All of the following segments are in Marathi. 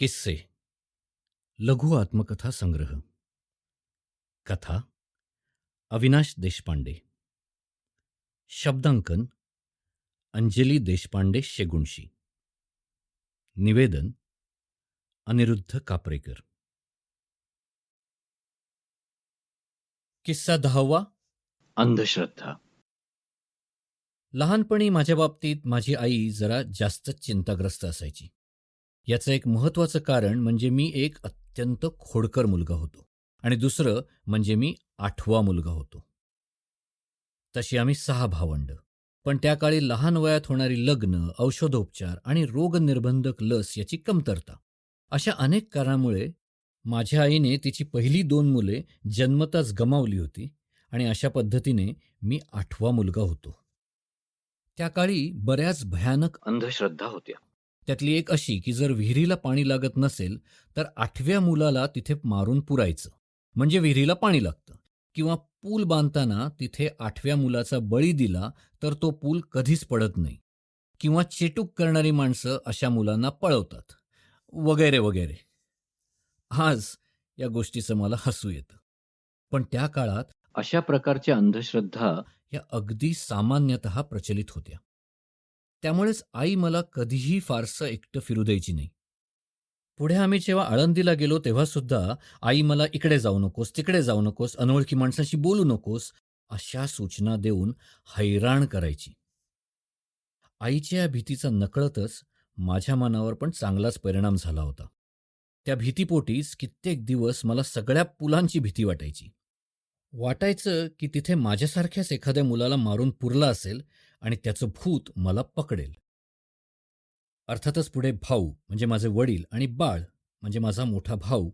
किस्से लघु आत्मकथा संग्रह. कथा अविनाश देशपांडे. शब्दांकन अंजली देशपांडे शेगुणशी. निवेदन अनिरुद्ध कापरेकर. किस्सा 10वा. अंधश्रद्धा. लहानपणी माझ्या बाबतीत माझी आई जरा जास्तच चिंताग्रस्त असायची. याचं एक महत्त्वाचं कारण म्हणजे मी एक अत्यंत खोडकर मुलगा होतो आणि दुसरं म्हणजे मी 8वा मुलगा होतो. तशी आम्ही 6 भावंड. पण त्या काळी लहान वयात होणारी लग्न, औषधोपचार आणि रोगनिर्बंधक लस याची कमतरता, अशा अनेक कारणामुळे माझ्या आईने तिची पहिली 2 मुले जन्मताच गमावली होती आणि अशा पद्धतीने मी 8वा मुलगा होतो. त्या काळी बऱ्याच भयानक अंधश्रद्धा होत्या. त्यातली एक अशी की जर विहिरीला पाणी लागत नसेल तर 8व्या मुलाला तिथे मारून पुरायचं, म्हणजे विहिरीला पाणी लागतं. किंवा पूल बांधताना तिथे 8व्या मुलाचा बळी दिला तर तो पूल कधीच पडत नाही. किंवा चेटूक करणारी माणसं अशा मुलांना पळवतात, वगैरे वगैरे. आज या गोष्टीचं मला हसू येतं. पण त्या काळात अशा प्रकारच्या अंधश्रद्धा या अगदी सामान्यतः प्रचलित होत्या. त्यामुळेच आई मला कधीही फारसं एकटं फिरू द्यायची नाही. पुढे आम्ही जेव्हा आळंदीला गेलो तेव्हा सुद्धा आई मला इकडे जाऊ नकोस, तिकडे जाऊ नकोस, अनोळखी माणसांशी बोलू नकोस, अशा सूचना देऊन हैराण करायची. आईच्या या भीतीचा नकळतच माझ्या मनावर पण चांगलाच परिणाम झाला होता. त्या भीतीपोटीच कित्येक दिवस मला सगळ्या पुलांची भीती वाटायची. वाटायचं की तिथे माझ्यासारख्याच एखाद्या मुलाला मारून पुरला असेल आणि त्याचं भूत मला पकडेल. अर्थातच पुढे भाऊ म्हणजे माझे वडील आणि बाळ म्हणजे माझा मोठा भाऊ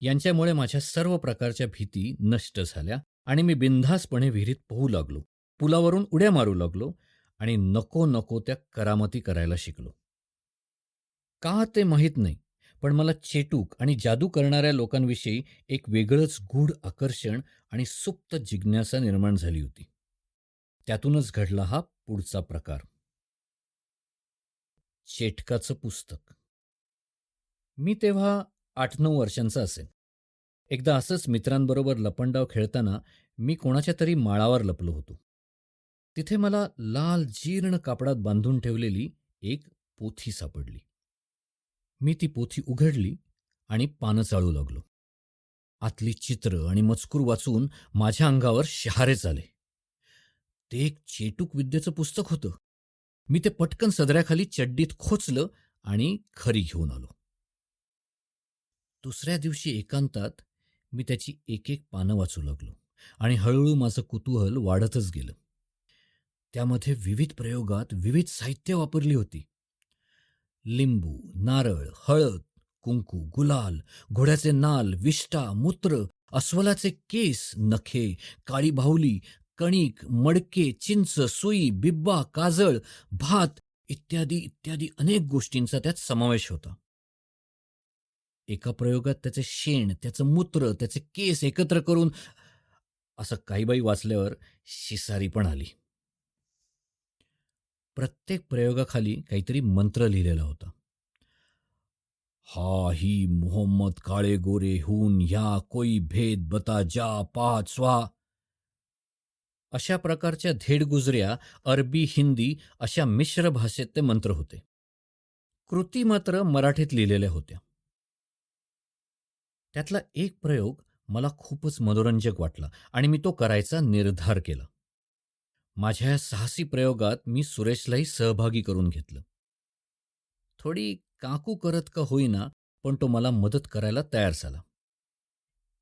यांच्यामुळे माझ्या सर्व प्रकारच्या भीती नष्ट झाल्या आणि मी बिनधास्तपणे विहिरीत पोहू लागलो, पुलावरून उड्या मारू लागलो आणि नको नको त्या करामती करायला शिकलो. का ते माहीत नाही, पण मला चेटूक आणि जादू करणाऱ्या लोकांविषयी एक वेगळंच गूढ आकर्षण आणि सुप्त जिज्ञासा निर्माण झाली होती. त्यातूनच घडला हा पुढचा प्रकार. चेटकाचं पुस्तक. मी तेव्हा 8-9 वर्षांचा असेन. एकदा असंच मित्रांबरोबर लपंडाव खेळताना मी कोणाच्या तरी माळावर लपलो होतो. तिथे मला लाल जीर्ण कापडात बांधून ठेवलेली एक पोथी सापडली. मी ती पोथी उघडली आणि पानं चाळू लागलो. आतली चित्र आणि मजकूर वाचून माझ्या अंगावर शहारेच आले. ते एक चेटूक विद्येचं पुस्तक होतं. मी ते पटकन सदऱ्याखाली चड्डीत खोचलं आणि घरी घेऊन आलो. दुसऱ्या दिवशी एकांतात मी त्याची एक एक पानं वाचू लागलो आणि हळूहळू माझं कुतूहल वाढतच गेलं. त्यामध्ये विविध प्रयोगात विविध साहित्य वापरली होती. लिंबू, नारळ, हळद, कुंकू, गुलाल, घोड्याचे नाल, विष्ठा, मूत्र, अस्वलाचे केस, नखे, काळी बाहुली, कणिक, मडके, चिंच, सुई, बिब्बा, काजळ, भात इत्यादी इत्यादी अनेक गोष्टींचा त्यात समावेश होता. एका प्रयोगात त्याचे शेण, त्याचं मूत्र, त्याचे केस एकत्र करून असं काही बाई वाचल्यावर शिसारी पण आली. प्रत्येक प्रयोगाखाली काहीतरी मंत्र लिहिलेला होता. हा ही मोहम्मद काळे गोरे हून ह्या कोई भेद बता जा पाच स्वा. अशा प्रकारच्या धेडगुजऱ्या अरबी, हिंदी अशा मिश्र भाषेत ते मंत्र होते. कृती मात्र मराठीत लिहिलेल्या होत्या. त्यातला एक प्रयोग मला खूपच मनोरंजक वाटला आणि मी तो करायचा निर्धार केला. माझ्या या साहसी प्रयोगात मी सुरेशलाही सहभागी करून घेतलं. थोडी काकू करत का होईना, पण तो मला मदत करायला तयार झाला.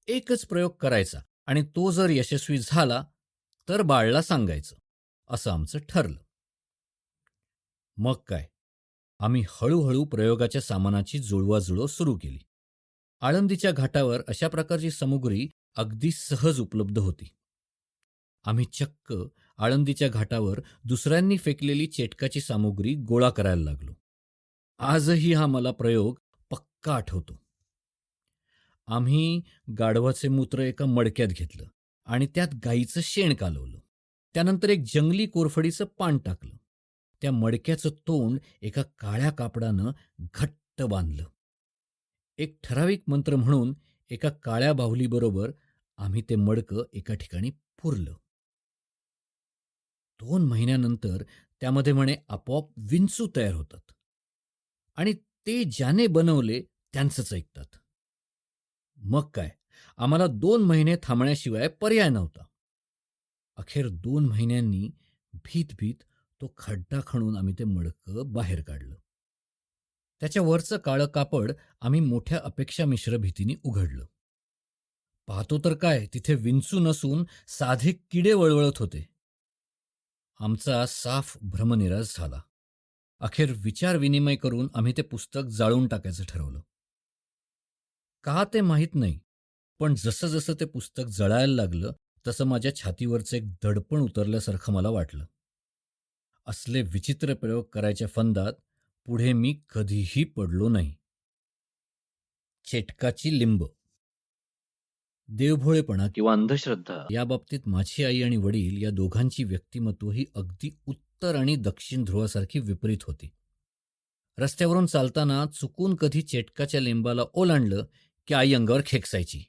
एकच प्रयोग करायचा आणि तो जर यशस्वी झाला तर बाळला सांगायचं, असं आमचं ठरलं. मग काय, आम्ही हळूहळू प्रयोगाच्या सामानाची जुळवाजुळव सुरू केली. आळंदीच्या घाटावर अशा प्रकारची सामुग्री अगदी सहज उपलब्ध होती. आम्ही चक्क आळंदीच्या घाटावर दुसऱ्यांनी फेकलेली चेटकाची सामुग्री गोळा करायला लागलो. आजही हा मला प्रयोग पक्का आठवतो. आम्ही गाढवाचे मूत्र एका मडक्यात घेतलं आणि त्यात गाईचं शेण कालवलं. त्यानंतर एक जंगली कोरफडीचं पान टाकलं. त्या मडक्याचं तोंड एका काळ्या कापडानं घट्ट बांधलं. एक ठराविक मंत्र म्हणून एका काळ्या बाहुलीबरोबर आम्ही ते मडकं एका ठिकाणी पुरलं. 2 महिन्यानंतर त्यामध्ये म्हणे आपोआप विंचू तयार होतात आणि ते ज्याने बनवले त्यांचंच ऐकतात. मग काय, आम्हाला 2 महिने थांबण्याशिवाय पर्याय नव्हता. अखेर 2 महिन्यांनी भीत-भीत तो खड्डा खणून आम्ही ते मडकं बाहेर काढलं. त्याच्या वरचं काळं कापड आम्ही मोठ्या अपेक्षामिश्र भीतीने उघडलं. पाहतो तर काय, तिथे विंचू नसून साधे किडे वळवळत होते. आमचा साफ भ्रमनिरास झाला. अखेर विचार-विनिमय करून आम्ही ते पुस्तक जाळून टाकायचं ठरवलं. का ते माहीत नाही, पण जसं-जसं ते पुस्तक जळायला लागलं, तसं माझ्या छातीवरचं एक दडपण उतरल्यासारखं मला वाटलं. असले विचित्र प्रयोग करायच्या फंदात पुढे मी कधीही पडलो नाही. चेटकाची लिंब. देवभोळेपणा किंवा अंधश्रद्धा याबाबतीत माझी आई आणि वडील या दोघांची व्यक्तिमत्व ही अगदी उत्तर आणि दक्षिण ध्रुवासारखी विपरीत होती. रस्त्यावरून चालताना चुकून कधी चेटकाच्या लिंबाला ओलांडलं की आई अंगावर खेकसायची.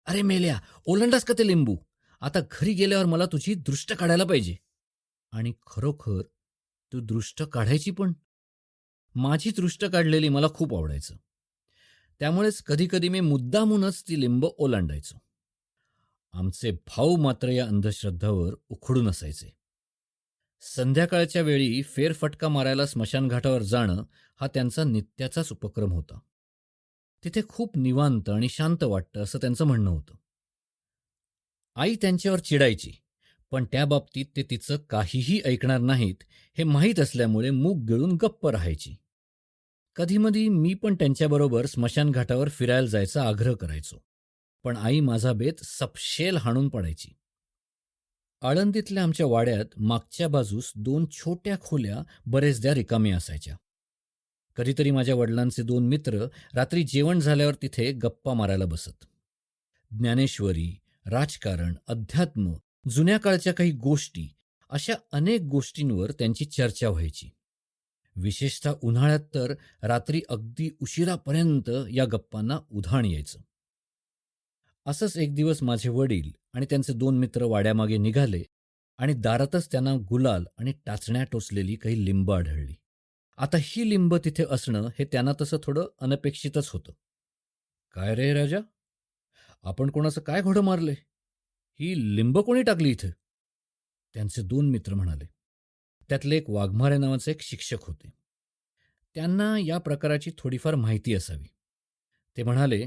"अरे मेल्या, ओलांडास का ते लिंबू? आता घरी गेल्यावर मला तुझी दृष्ट काढायला पाहिजे." आणि खरोखर तू दृष्ट काढायची पण. माझी दृष्ट काढलेली मला खूप आवडायचं. त्यामुळेच कधीकधी मी मुद्दामूनच ती लिंब ओलांडायचो. आमचे भाऊ मात्र या अंधश्रद्धावर उखडून असायचे. संध्याकाळच्या वेळी फेरफटका मारायला स्मशानघाटावर जाणं हा त्यांचा नित्याचाच उपक्रम होता. तिथे खूप निवांत आणि शांत वाटतं असं त्यांचं म्हणणं होतं. आई त्यांच्यावर चिडायची, पण त्या बाबतीत ते तिचं काहीही ऐकणार नाहीत हे माहीत असल्यामुळे मूग गिळून गप्प राहायची. कधीमधी मी पण त्यांच्याबरोबर स्मशानघाटावर फिरायला जायचा आग्रह करायचो, पण आई माझा बेत सपशेल हाणून पाडायची. आळंदीतल्या आमच्या वाड्यात मागच्या बाजूस 2 छोट्या खोल्या बरेचदा रिकाम्या असायच्या. कधीतरी माझ्या वडिलांचे 2 मित्र रात्री जेवण झाल्यावर तिथे गप्पा मारायला बसत. ज्ञानेश्वरी, राजकारण, अध्यात्म, जुन्या काळच्या काही गोष्टी अशा अनेक गोष्टींवर त्यांची चर्चा व्हायची. विशेषतः उन्हाळ्यात तर रात्री अगदी उशिरापर्यंत या गप्पांना उधाण यायचं. असंच एक दिवस माझे वडील आणि त्यांचे 2 मित्र वाड्यामागे निघाले आणि दारातच त्यांना गुलाल आणि टाचण्या टोचलेली काही लिंब आढळली. आता ही लिंब तिथे असणं हे त्यांना तसं थोडं अनपेक्षितच होतं. "काय रे राजा, आपण कोणाचं काय घोडं मारले? ही लिंब कोणी टाकली इथे?" त्यांचे 2 मित्र म्हणाले. त्यातले एक वाघमारे नावाचे एक शिक्षक होते. त्यांना या प्रकाराची थोडीफार माहिती असावी. ते म्हणाले,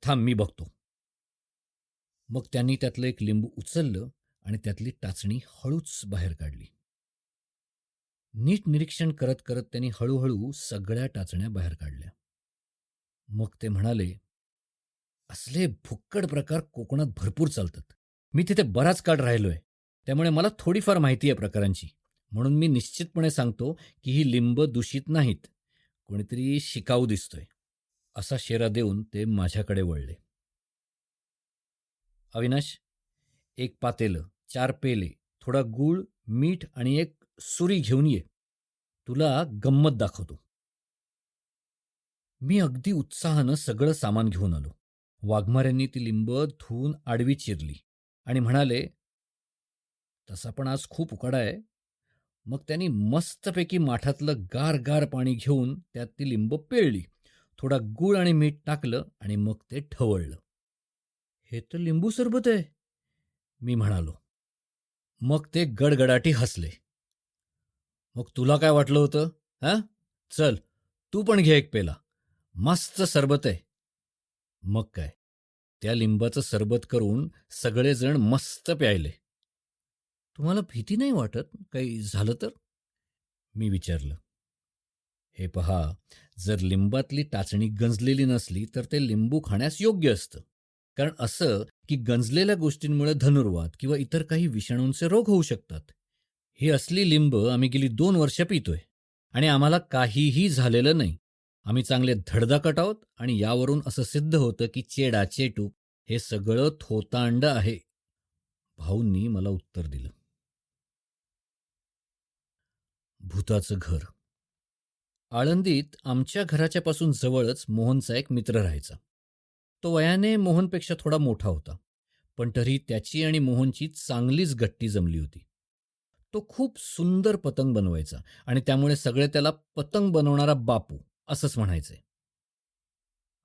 "थांब, मी बघतो." मग त्यांनी त्यातलं एक लिंबू उचललं आणि त्यातली टाचणी हळूच बाहेर काढली. नीट निरीक्षण करत करत त्यांनी हळूहळू सगळ्या टाचण्या बाहेर काढल्या. मग ते म्हणाले, "असले भुक्कड प्रकार कोकणात भरपूर चालतात. मी तिथे बराच काळ राहिलोय, त्यामुळे मला थोडीफार माहिती आहे प्रकारांची. म्हणून मी निश्चितपणे सांगतो की ही लिंब दूषित नाहीत. कोणीतरी शिकाऊ दिसतोय." असा शेरा देऊन ते माझ्याकडे वळले. "अविनाश, एक पातेलं, 4 पेले, थोडा गूळ, मीठ आणि एक सुरी घेऊन ये. तुला गंमत दाखवतो." मी अगदी उत्साहानं सगळं सामान घेऊन आलो. वाघमाऱ्यांनी ती लिंब धुवून आडवी चिरली आणि म्हणाले, "तसा पण आज खूप उकाडा आहे." मग त्यांनी मस्तपैकी माठातलं गार गार पाणी घेऊन त्यात ती लिंब पिळली. थोडा गूळ आणि मीठ टाकलं आणि मग ते ढवळलं. "हे तर लिंबू सरबत आहे," मी म्हणालो. मग ते गडगडाटी हसले. "मग तुला काय वाटलं होतं? हां? चल, तू पण घे एक पेला. मस्त सरबत आहे." मग काय, त्या लिंबाचं सरबत करून सगळेजण मस्त प्यायले. "तुम्हाला भीती नाही वाटत काही झालं तर?" मी विचारलं. "हे पहा, जर लिंबातली टाचणी गंजलेली नसली तर ते लिंबू खाण्यास योग्य असतं. कारण असं की गंजलेल्या गोष्टींमुळे धनुर्वात किंवा इतर काही विषाणूंचे रोग होऊ शकतात. ही असली लिंब आम्ही गेली 2 वर्ष पितोय आणि आम्हाला काहीही झालेलं नाही. आम्ही चांगले धडधाकट आहोत आणि यावरून असं सिद्ध होतं की चेडा चेटूक हे सगळं थोतांड आहे." भाऊंनी मला उत्तर दिलं. भूताचं घर. आळंदीत आमच्या घराच्यापासून जवळच मोहनचा एक मित्र राहायचा. तो वयाने मोहनपेक्षा थोडा मोठा होता, पण तरी त्याची आणि मोहनची चांगलीच गट्टी जमली होती. तो खूप सुंदर पतंग बनवायचा आणि त्यामुळे सगळे त्याला पतंग बनवणारा बापू असंच म्हणायचे.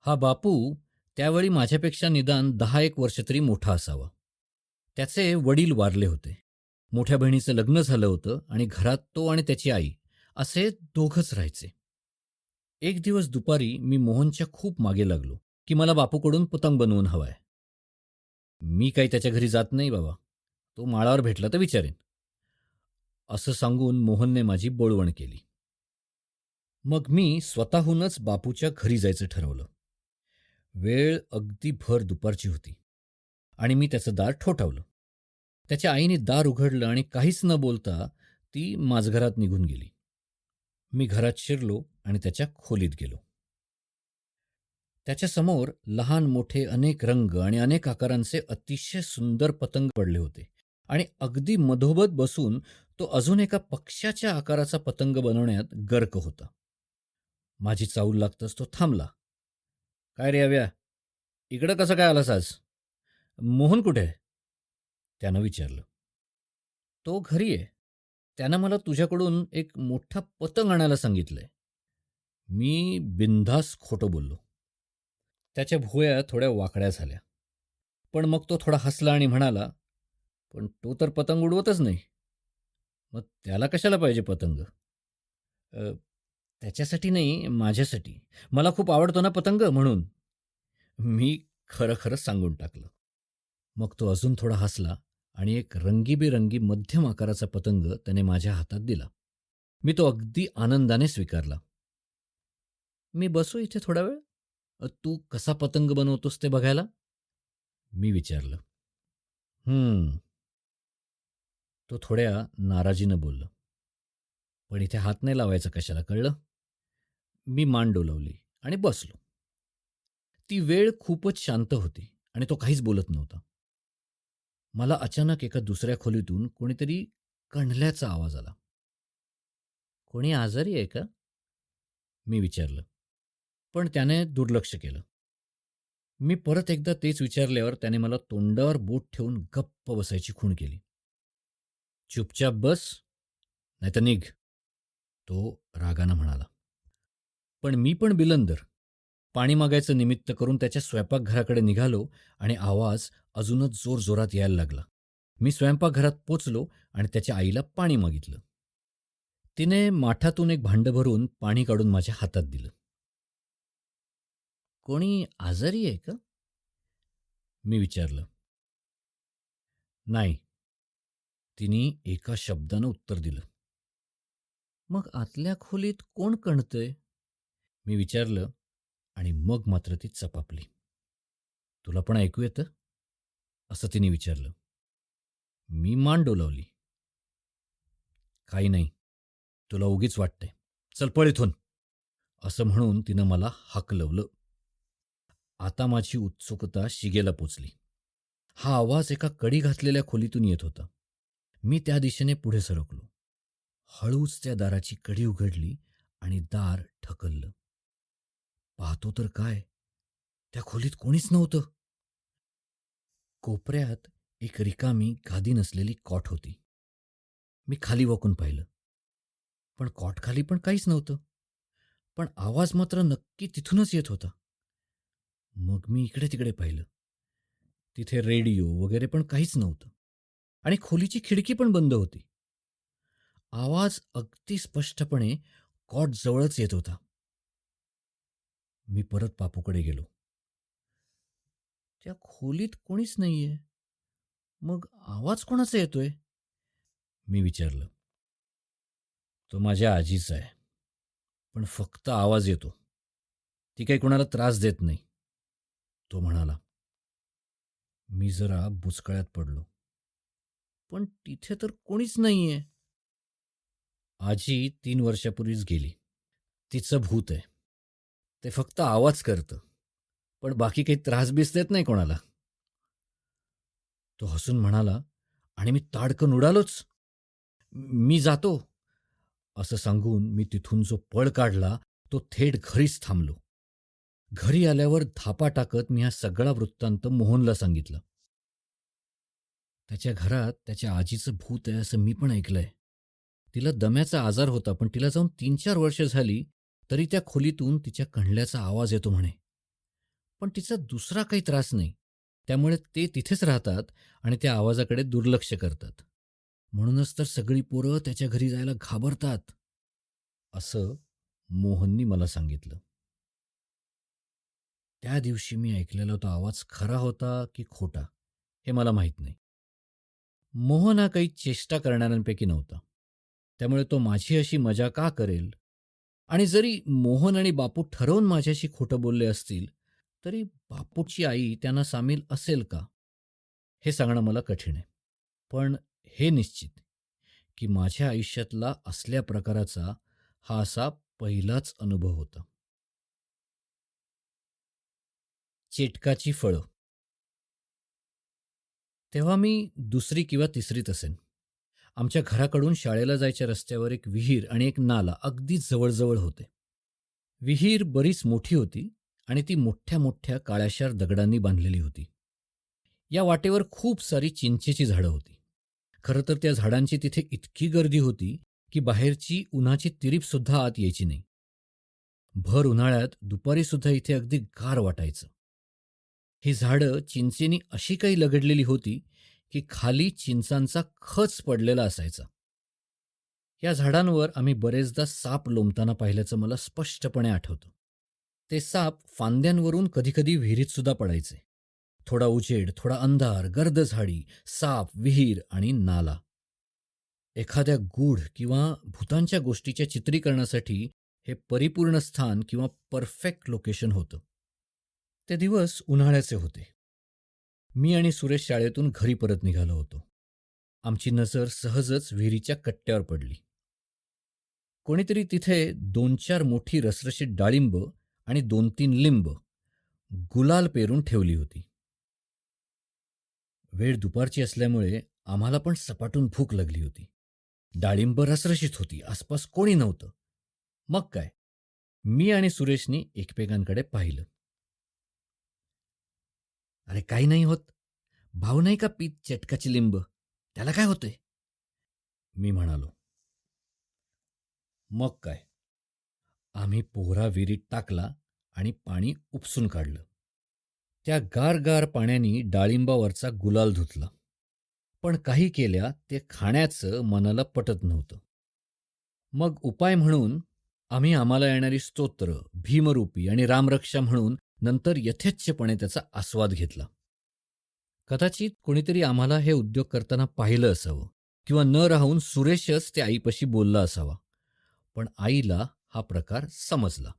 हा बापू त्यावेळी माझ्यापेक्षा निदान 10 एक वर्ष तरी मोठा असावा. त्याचे वडील वारले होते. मोठ्या बहिणीचं लग्न झालं होतं आणि घरात तो आणि त्याची आई असे दोघंच राहायचे. एक दिवस दुपारी मी मोहनच्या खूप मागे लागलो, की मला बापूकडून पतंग बनवून हवाय. मी काही त्याच्या घरी जात नाही बाबा. तो माळावर भेटला तर विचारेन. असं सांगून मोहनने माझी बोळवण केली. मग मी स्वतःहूनच बापूच्या घरी जायचं ठरवलं. वेळ अगदी भर दुपारची होती आणि मी त्याचं दार ठोठावलं. त्याच्या आईने दार उघडलं आणि काहीच न बोलता ती माझघरात निघून गेली. मी घरात शिरलो आणि त्याच्या खोलीत गेलो. त्याच्यासमोर लहान मोठे अनेक रंग आणि अनेक आकारांचे अतिशय सुंदर पतंग पडले होते आणि अगदी मधोमध बसून तो अजून एका पक्ष्याच्या आकाराचा पतंग बनवण्यात गर्क होता. माझी चाहूल लागताच तो थांबला. "काय रे अव्या, इकडं कसं काय आलास आज? मोहन कुठे आहे?" त्यानं विचारलं. "तो घरी आहे. त्यानं मला तुझ्याकडून एक मोठा पतंग आणायला सांगितलंय." मी बिनधास्त खोटं बोललो. त्याच्या भुवया थोड्या वाकड्या झाल्या. पण मग तो थोडा हसला आणि म्हणाला, "पण तो तर पतंग उडवतच नाही. मग त्याला कशाला पाहिजे पतंग?" "अ, त्याच्यासाठी नाही, माझ्यासाठी. मला खूप आवडतो ना पतंग म्हणून." मी खरं खरं सांगून टाकलं. मग तो अजून थोडा हसला आणि एक रंगीबेरंगी मध्यम आकाराचा पतंग त्याने माझ्या हातात दिला. मी तो अगदी आनंदाने स्वीकारला. "मी बसू इथे थोडा वेळ? तू कसा पतंग बनवतोस ते बघायला?" मी विचारलं. "हं." तो थोड्या नाराजीनं बोलला. "पण इथे हात नाही लावायचा कशाला, कळलं?" मी मान डोलावली आणि बसलो. ती वेळ खूपच शांत होती आणि तो काहीच बोलत नव्हता. मला अचानक एका दुसऱ्या खोलीतून कोणीतरी कणल्याचा आवाज आला. "कोणी आजारी आहे का?" मी विचारलं. पण त्याने दुर्लक्ष केलं. मी परत एकदा तेच विचारल्यावर त्याने मला तोंडावर बोट ठेवून गप्प बसायची खूण केली. "चुपचाप बस, नाहीतर निघ." तो रागानं म्हणाला. पण मी पण बिलंदर. पाणी मागायचं निमित्त करून त्याच्या स्वयंपाकघराकडे निघालो आणि आवाज अजूनच जोरजोरात यायला लागला. मी स्वयंपाकघरात पोचलो आणि त्याच्या आईला पाणी मागितलं. तिने माठातून एक भांडं भरून पाणी काढून माझ्या हातात दिलं. "कोणी आजारी आहे का?" मी विचारलं. "नाही." तिने एका शब्दानं उत्तर दिलं. "मग आतल्या खोलीत कोण कणतंय?" मी विचारलं आणि मग मात्र ती चपापली. "तुला पण ऐकू येतं?" असं तिने विचारलं. मी मान डोलावली. "काही नाही. तुला उगीच वाटतंय. चल पळ इथून." असं म्हणून तिनं मला हाकलवलं. आता माझी उत्सुकता शिगेला पोचली. हा आवाज एका कडी घातलेल्या खोलीतून येत होता. मी त्या दिशेने पुढे सरकलो. हळूच त्या दाराची कडी उघडली आणि दार ढकललं. पाहतो तर काय, त्या खोलीत कोणीच नव्हतं. कोपऱ्यात एक रिकामी गादी नसलेली कॉट होती. मी खाली वाकून पाहिलं, पण कॉटखाली पण काहीच नव्हतं. पण आवाज मात्र नक्की तिथूनच येत होता. मग मी इकडे तिकडे पाहिलं. तिथे रेडिओ वगैरे पण काहीच नव्हतं आणि खोलीची खिडकी पण बंद होती. आवाज अगदी स्पष्टपणे कॉट जवळच येत होता. मी परत बापूकडे गेलो. त्या खोलीत कोणीच नाहीये. मग आवाज कोणाचा येतोय? मी विचारलं. तो माझ्या आजीचा आहे. पण फक्त आवाज येतो. ती काही कोणाला त्रास देत नाही. तो म्हणाला. मी जरा बुचकळ्यात पडलो. पण तिथे तर कोणीच नाहीये. आजी 3 वर्षापूर्वीच गेली. तिचं भूत आहे. ते फक्त आवाज करतं. पण बाकी काही त्रास-बीस देत नाही कोणाला. तो हसून म्हणाला आणि मी ताडकन उडालोच. मी जातो. असं सांगून मी तिथून जो पळ काढला तो थेट घरीच थांबलो. घरी आल्यावर धापा टाकत मी हा सगळा वृत्तांत मोहनला सांगितलं. त्याच्या घरात त्याच्या आजीचं भूत आहे असं मी पण ऐकलंय. तिला दम्याचा आजार होता, पण तिला जाऊन 3-4 वर्ष झाली, तरी त्या खोलीतून तिच्या कणल्याचा आवाज येतो म्हणे. पण तिचा दुसरा काही त्रास नाही. त्यामुळे ते तिथेच राहतात आणि त्या आवाजाकडे दुर्लक्ष करतात. म्हणूनच तर सगळी पोरं त्याच्या घरी जायला घाबरतात, असं मोहननी मला सांगितलं. त्या दिवशी मी ऐकलेला तो आवाज खरा होता की खोटा, हे मला माहीत नाही. मोहन हा काही चेष्टा करणाऱ्यांपैकी नव्हता. त्यामुळे तो माझी अशी मजा का करेल? आणि जरी मोहन आणि बापू ठरवून माझ्याशी खोटं बोलले असतील, तरी बापूची आई त्यांना सामील असेल का? हे सांगणं मला कठीण आहे. पण हे निश्चित, की माझ्या आयुष्यातला असल्या प्रकाराचा हा असा पहिलाच अनुभव होता. चेटकाची फळं. तेव्हा मी 2री किंवा 3रीत असेन. आमच्या घराकडून शाळेला जायच्या रस्त्यावर एक विहीर आणि एक नाला अगदी जवळ होते. विहीर बरीच मोठी होती आणि ती मोठ्या मोठ्या काळ्याशार दगडांनी बांधलेली होती. या वाटेवर खूप सारी चिंचेची झाडं होती. खरं तर त्या झाडांची तिथे इतकी गर्दी होती की बाहेरची उन्हाची तिरीपसुद्धा आत यायची नाही. भर उन्हाळ्यात दुपारीसुद्धा इथे अगदी गार वाटायचं. ही झाडं चिंचेनी अशी काही लगडलेली होती की खाली चिंचांचा खच पडलेला असायचा. या झाडांवर आम्ही बरेचदा साप लोंबताना पाहिल्याचं मला स्पष्टपणे आठवतं. ते साप फांद्यांवरून कधीकधी विहिरीतसुद्धा पडायचे. थोडा उजेड, थोडा अंधार, गर्द झाडी, साप, विहीर आणि नाला. एखाद्या गूढ किंवा भूतांच्या गोष्टीच्या चित्रीकरणासाठी हे परिपूर्ण स्थान किंवा परफेक्ट लोकेशन होतं. ते दिवस उन्हाळ्याचे होते. मी आणि सुरेश शाळेतून घरी परत निघालो होतो. आमची नजर सहजच विहिरीच्या कट्ट्यावर पडली. कोणीतरी तिथे 2-4 मोठी रसरशीत डाळिंब आणि 2-3 लिंब गुलाल पेरून ठेवली होती. वेळ दुपारची असल्यामुळे आम्हाला पण सपाटून भूक लागली होती. डाळिंब रसरशीत होती, आसपास कोणी नव्हतं. मग काय, मी आणि सुरेशनी एकमेकांकडे पाहिलं. "अरे काही नाही होत. भाऊ नाही का पीत चटकाची लिंब, त्याला काय होतंय?" मी म्हणालो. मग काय, आम्ही पोहरा विहिरीत टाकला आणि पाणी उपसून काढलं. त्या गार पाण्याने डाळिंबावरचा गुलाल धुतला. पण काही केल्या ते खाण्याचं मनाला पटत नव्हतं. मग उपाय म्हणून आम्ही आम्हाला येणारी स्तोत्र, भीमरूपी आणि रामरक्षा म्हणून नंतर यथेच्छपणे त्याचा आस्वाद घेतला. कदाचित कोणीतरी आम्हाला हे उद्योग करताना पाहिलं असावं किंवा न राहून सुरेशच ते आईपाशी बोलला असावा. पण आईला हा प्रकार समजला.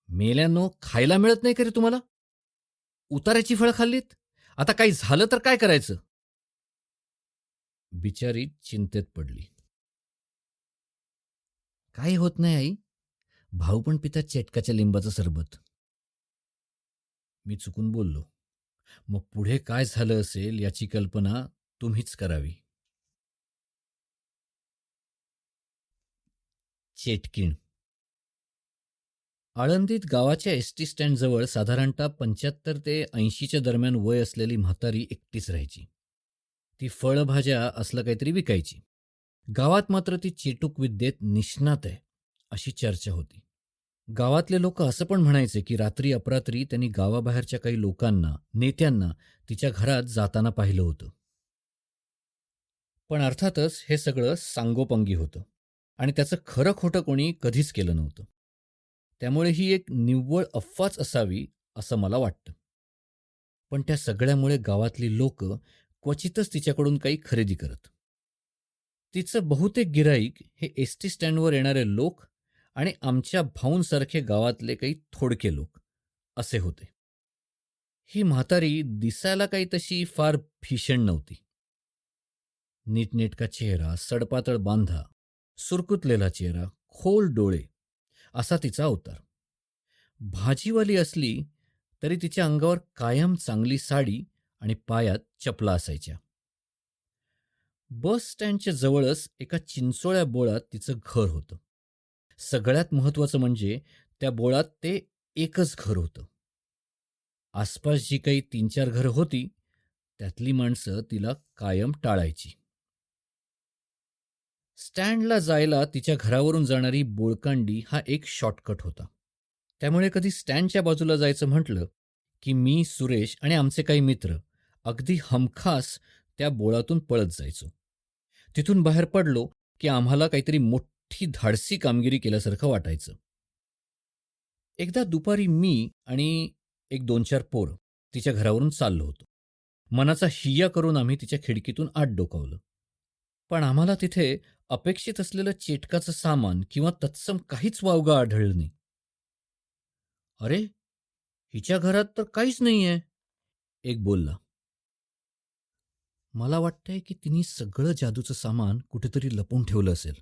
"मेल्यानो, खायला मिळत नाही का रे तुम्हाला? उतार्याची फळं खाल्लीत? आता काही झालं तर काय करायचं?" बिचारी चिंतेत पडली. "काही होत नाही आई. भाऊ पण पितात चेटकाच्या लिंबाचं सरबत." मी चुकून बोललो. मग पुढे काय झालं असेल याची कल्पना तुम्हीच करावी. चेटकीण. आळंदीत गावाच्या एसटी स्टँडजवळ साधारणतः 75 ते 80च्या दरम्यान वय असलेली म्हातारी एकटीच राहायची. ती फळभाज्या असलं काहीतरी विकायची. गावात मात्र ती चेटूक विद्येत निष्णात आहे, अशी चर्चा होती. गावातले लोक असं पण म्हणायचे की रात्री अपरात्री त्यांनी गावाबाहेरच्या काही लोकांना, नेत्यांना तिच्या घरात जाताना पाहिलं होतं. पण अर्थातच हे सगळं सांगोपांगी होतं आणि त्याचं खरं खोटं कोणी कधीच केलं नव्हतं. त्यामुळे ही एक निव्वळ अफवाच असावी असं मला वाटतं. पण त्या सगळ्यामुळे गावातली लोकं क्वचितच तिच्याकडून काही खरेदी करत. तिचं बहुतेक गिऱ्हाईक हे एसटी स्टँडवर येणारे लोक आणि आमच्या भाऊंसारखे गावातले काही थोडके लोक असे होते. ही म्हातारी दिसायला काही तशी फार भीषण नव्हती. नीटनेटका चेहरा, सडपातळ बांधा, सुरकुतलेला चेहरा, खोल डोळे असा तिचा अवतार. भाजीवाली असली तरी तिच्या अंगावर कायम चांगली साडी आणि पायात चपला असायच्या. बस स्टँडच्या जवळच एका चिंचोळ्या बोळात तिचं घर होतं. सगळ्यात महत्त्वाचं म्हणजे त्या बोळात ते एकच घर होतं. आसपास जी काही 3-4 घरं होती, त्यातली माणसं तिला कायम टाळायची. स्टँडला जायला तिच्या घरावरून जाणारी बोळकांडी हा एक शॉर्टकट होता. त्यामुळे कधी स्टँडच्या बाजूला जायचं म्हटलं, की मी, सुरेश आणि आमचे काही मित्र अगदी हमखास त्या बोळातून पळत जायचो. तिथून बाहेर पडलो, की आम्हाला काहीतरी मोठी धाडसी कामगिरी केल्यासारखं वाटायचं. एकदा दुपारी मी आणि एक 2-4 पोरं तिच्या घरावरून चाललो होतो. मनाचा हिय्या करून आम्ही तिच्या खिडकीतून आत डोकावलं. पण आम्हाला तिथे अपेक्षित असलेलं चेटकाचं सामान किंवा तत्सम काहीच वावगं आढळलं नाही. "अरे, हिच्या घरात तर काहीच नाहीये," एक बोलला. "मला वाटतंय की तिने सगळं जादूचं सामान कुठेतरी लपवून ठेवलं असेल.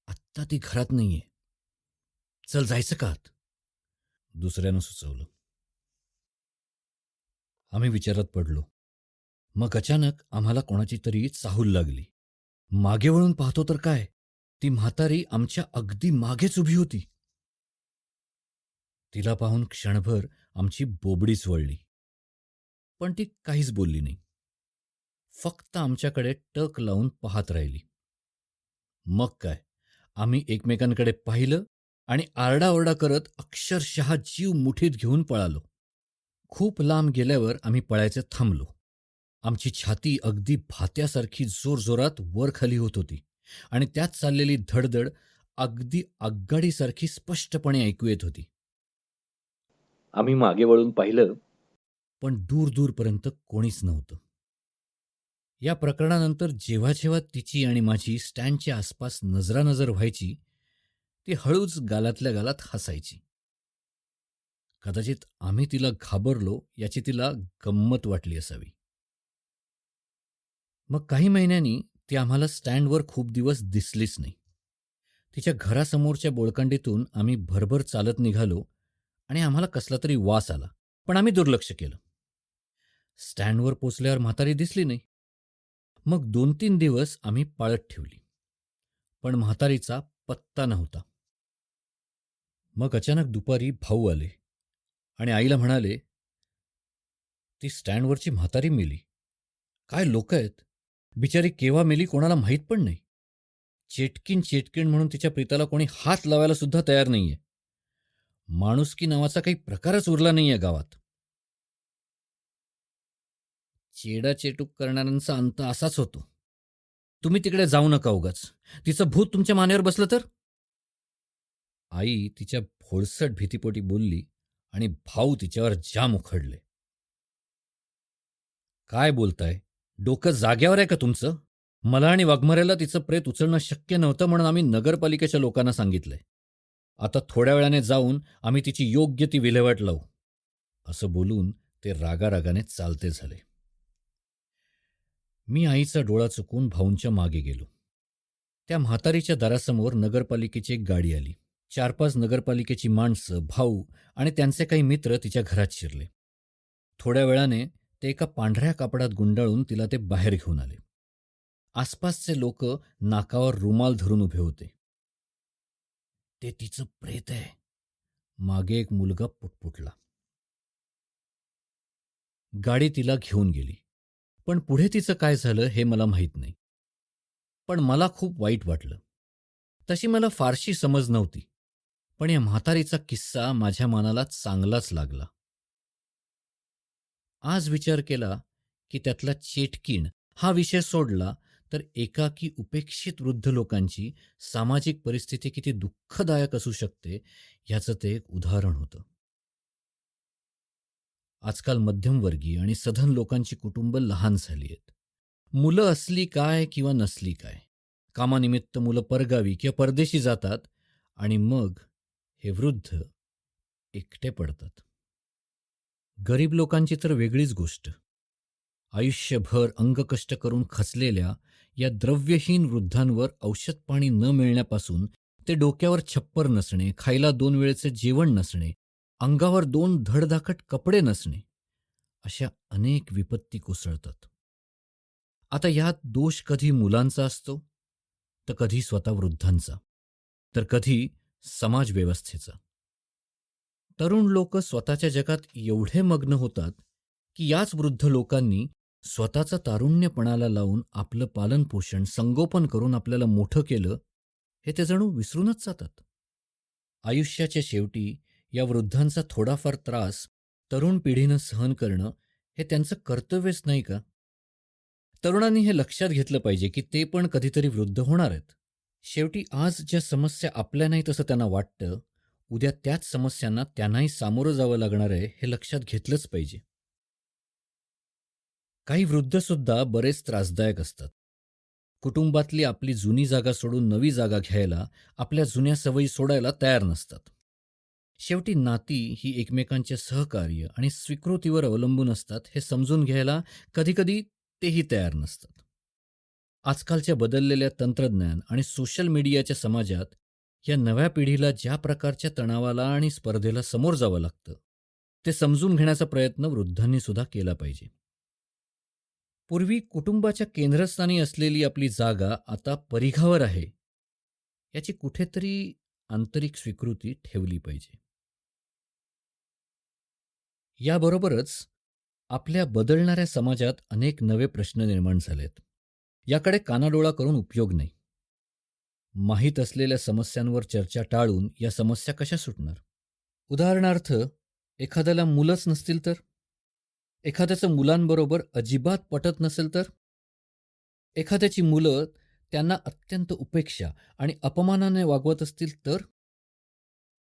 आत्ता ती घरात नाहीये. चल जायचं का आत?" दुसऱ्यानं सुचवलं. आम्ही विचारात पडलो. मग अचानक आम्हाला कोणाची तरी चाहूल लागली. मागे वळून पाहतो तर काय, ती म्हातारी आमच्या अगदी मागेच उभी होती. तिला पाहून क्षणभर आमची बोबडीच वळली. पण ती काहीच बोलली नाही. फक्त आमच्याकडे टक लावून पाहत राहिली. मग काय, आम्ही एकमेकांकडे पाहिलं आणि आरडाओरडा करत अक्षरशः जीव मुठीत घेऊन पळालो. खूप लांब गेल्यावर आम्ही पळायचे थांबलो. आमची छाती अगदी भात्यासारखी जोरजोरात वर-खाली होत होती आणि त्यात चाललेली धडधड अगदी आगगाडीसारखी स्पष्टपणे ऐकू येत होती. आम्ही मागे वळून पाहिलं. पण दूर-दूरपर्यंत कोणीच नव्हतं. या प्रकरणानंतर जेव्हा-जेव्हा तिची आणि माझी स्टँडच्या आसपास नजरानजर व्हायची, ती हळूच गालातल्या गालात हसायची. कदाचित आम्ही तिला घाबरलो याची तिला गंमत वाटली असावी. मग काही महिन्यांनी ती आम्हाला स्टँडवर खूप दिवस दिसलीच नाही. तिच्या घरासमोरच्या बोळकांडीतून आम्ही भरभर चालत निघालो आणि आम्हाला कसला तरी वास आला, पण आम्ही दुर्लक्ष केलं. स्टँडवर पोचल्यावर म्हातारी दिसली नाही. मग 2-3 दिवस आम्ही पाळत ठेवली, पण म्हातारीचा पत्ता नव्हता. मग अचानक दुपारी भाऊ आले आणि आईला म्हणाले, "ती स्टँडवरची म्हातारी मेली. काय लोक आहेत. बिचारी केव्हा मेली कोणाला माहीत पण नाही. चेटकीण चेटकीण म्हणून तिच्या प्रेताला कोणी हात लावायला सुद्धा तयार नाहीये. माणुसकी नावाचा काही प्रकारच उरला नाहीये गावात." चेडाचेटूक करणाऱ्यांचा अंत असाच होतो. तुम्ही तिकडे जाऊ नका उगाच. तिचं भूत तुमच्या मानेवर बसलं तर? आई तिच्या भोळसट भीतीपोटी बोलली आणि भाऊ तिच्यावर जाम उखडले. काय बोलताय? डोकं जाग्यावर आहे का तुमचं? मला आणि वाघमाऱ्याला तिचं प्रेत उचलणं शक्य नव्हतं म्हणून आम्ही नगरपालिकेच्या लोकांना सांगितलंय. आता थोड्या वेळाने जाऊन आम्ही तिची योग्य ती विल्हेवाट लावू. असं बोलून ते रागारागाने चालते झाले. मी आईचा डोळा चुकवून भाऊंच्या मागे गेलो. त्या म्हातारीच्या दारासमोर नगरपालिकेची एक गाडी आली. 4-5 नगरपालिकेची माणसं, भाऊ आणि त्यांचे काही मित्र तिच्या घरात शिरले. थोड्या वेळाने ते एका पांढऱ्या कापडात गुंडाळून तिला ते बाहेर घेऊन आले. आसपासचे लोक नाकावर रुमाल धरून उभे होते. "ते तिचं प्रेत आहे," मागे एक मुलगा पुटपुटला. गाडी तिला घेऊन गेली. पण पुढे तिचं काय झालं हे मला माहीत नाही. पण मला खूप वाईट वाटलं. तशी मला फारशी समज नव्हती. पण या म्हातारीचा किस्सा माझ्या मनाला चांगलाच लागला. आज विचार केला की त्यातला चेटकीण हा विषय सोडला तर एकाकी उपेक्षित वृद्ध लोकांची सामाजिक परिस्थिती किती दुःखदायक असू शकते ह्याचं ते एक उदाहरण होतं. आजकाल मध्यमवर्गीय आणि सधन लोकांची कुटुंब लहान झाली आहेत. मुलं असली काय किंवा नसली काय, कामानिमित्त मुलं परगावी किंवा परदेशी जातात आणि मग हे वृद्ध एकटे पडतात. गरीब लोकांची तर वेगळीच गोष्ट. आयुष्यभर अंगकष्ट करून खचलेल्या या द्रव्यहीन वृद्धांवर औषधपाणी न मिळण्यापासून ते डोक्यावर छप्पर नसणे, खायला 2 वेळचे जेवण नसणे, अंगावर 2 धडधाकट कपडे नसणे, अशा अनेक विपत्ती कोसळतात. आता यात दोष कधी मुलांचा असतो, तर कधी स्वतः वृद्धांचा, तर कधी समाज व्यवस्थेचा. तरुण लोक स्वतःच्या जगात एवढे मग्न होतात की याच वृद्ध लोकांनी स्वतःचं तारुण्यपणाला लावून आपलं पालनपोषण संगोपन करून आपल्याला मोठं केलं हे ते जणू विसरूनच जातात. आयुष्याच्या शेवटी या वृद्धांचा थोडाफार त्रास तरुण पिढीनं सहन करणं हे त्यांचं कर्तव्यच नाही का? तरुणांनी हे लक्षात घेतलं पाहिजे की ते पण कधीतरी वृद्ध होणार आहेत. शेवटी आज ज्या समस्या आपल्या नाहीत असं त्यांना वाटतं, उद्या त्याच समस्यांना त्यांनाही सामोरं जावं लागणार आहे हे लक्षात घेतलंच पाहिजे. काही वृद्धसुद्धा बरेच त्रासदायक असतात. कुटुंबातली आपली जुनी जागा सोडून नवी जागा घ्यायला, आपल्या जुन्या सवयी सोडायला तयार नसतात. शेवटी नाती ही एकमेकांचे सहकार्य आणि स्वीकृतीवर अवलंबून असतात हे समजून घ्यायला कधीकधी तेही तयार नसतात. आजकालच्या बदललेल्या तंत्रज्ञान आणि सोशल मीडियाच्या समाजात या नव्या पिढीला ज्या प्रकारच्या तणावाला आणि स्पर्धेला समोर जावं लागतं, ते समजून घेण्याचा प्रयत्न वृद्धांनी सुद्धा केला पाहिजे. पूर्वी कुटुंबाच्या केंद्रस्थानी असलेली आपली जागा आता परिघावर आहे, याची कुठेतरी आंतरिक स्वीकृती ठेवली पाहिजे. याबरोबरच आपल्या बदलणाऱ्या समाजात अनेक नवे प्रश्न निर्माण झालेत. याकडे कानाडोळा करून उपयोग नाही. माहीत असलेल्या समस्यांवर चर्चा टाळून या समस्या कशा सुटणार? उदाहरणार्थ, एखाद्याला मुलंच नसतील तर? एखाद्याचं मुलांबरोबर अजिबात पटत नसेल तर? एखाद्याची मुलं त्यांना अत्यंत उपेक्षा आणि अपमानाने वागवत असतील तर?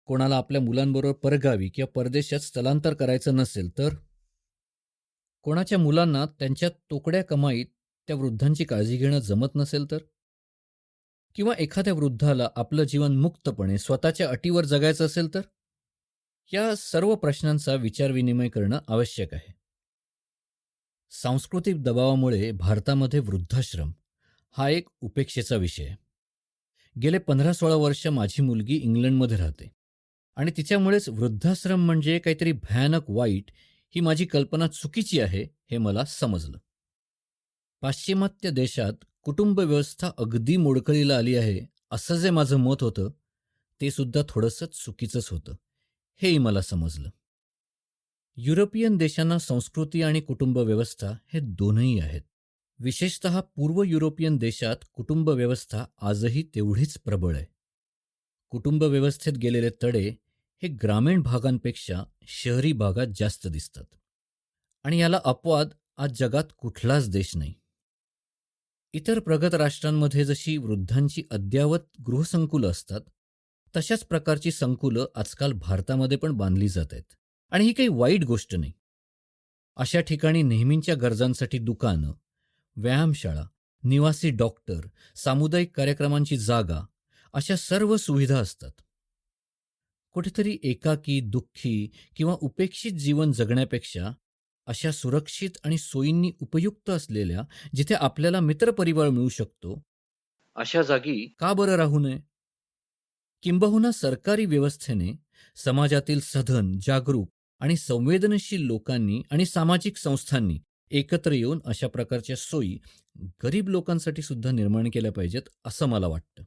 कोणाला आपल्या मुलांबरोबर परगावी किंवा परदेशात स्थलांतर करायचं नसेल तर? कोणाच्या मुलांना त्यांच्या तोकड्या कमाईत त्या वृद्धांची काळजी घेणं जमत नसेल तर? किंवा एखाद्या वृद्धाला आपलं जीवन मुक्तपणे स्वतःच्या अटीवर जगायचं असेल तर? या सर्व प्रश्नांचा विचारविनिमय करणं आवश्यक आहे. सांस्कृतिक दबावामुळे भारतामध्ये वृद्धाश्रम हा एक उपेक्षेचा विषय आहे. गेले 15-16 वर्ष माझी मुलगी इंग्लंडमध्ये राहते आणि तिच्यामुळेच वृद्धाश्रम म्हणजे काहीतरी भयानक वाईट ही माझी कल्पना चुकीची आहे हे मला समजलं. पाश्चिमात्य देशात कुटुंब व्यवस्था अगदी मोडकळीला आली आहे असं जे माझं मत होतं, ते सुद्धा थोडंसं चुकीचंच होतं हेही मला समजलं. युरोपियन देशांना संस्कृती आणि कुटुंब व्यवस्था हे दोनही आहेत. विशेषतः पूर्व युरोपियन देशात कुटुंब व्यवस्था आजही तेवढीच प्रबळ आहे. कुटुंब व्यवस्थेत गेलेले तडे हे ग्रामीण भागांपेक्षा शहरी भागात जास्त दिसतात. आणि याला अपवाद आज जगात कुठलाच देश नाही. इतर प्रगत राष्ट्रांमध्ये जशी वृद्धांची अद्ययावत गृहसंकुलं असतात, तशाच प्रकारची संकुलं आजकाल भारतामध्ये पण बांधली जात आहेत. आणि ही काही वाईट गोष्ट नाही. अशा ठिकाणी नेहमीच्या गरजांसाठी दुकानं, व्यायामशाळा, निवासी डॉक्टर, सामुदायिक कार्यक्रमांची जागा अशा सर्व सुविधा असतात. कुठेतरी एकाकी, दुःखी किंवा उपेक्षित जीवन जगण्यापेक्षा अशा सुरक्षित आणि सोयींनी उपयुक्त असलेल्या, जिथे आपल्याला मित्रपरिवार मिळू शकतो, अशा जागी का बरं राहू नये? किंबहुना सरकारी व्यवस्थेने समाजातील सधन, जागरूक आणि संवेदनशील लोकांनी आणि सामाजिक संस्थांनी एकत्र येऊन अशा प्रकारच्या सोयी गरीब लोकांसाठी सुद्धा निर्माण केल्या पाहिजेत असं मला वाटतं.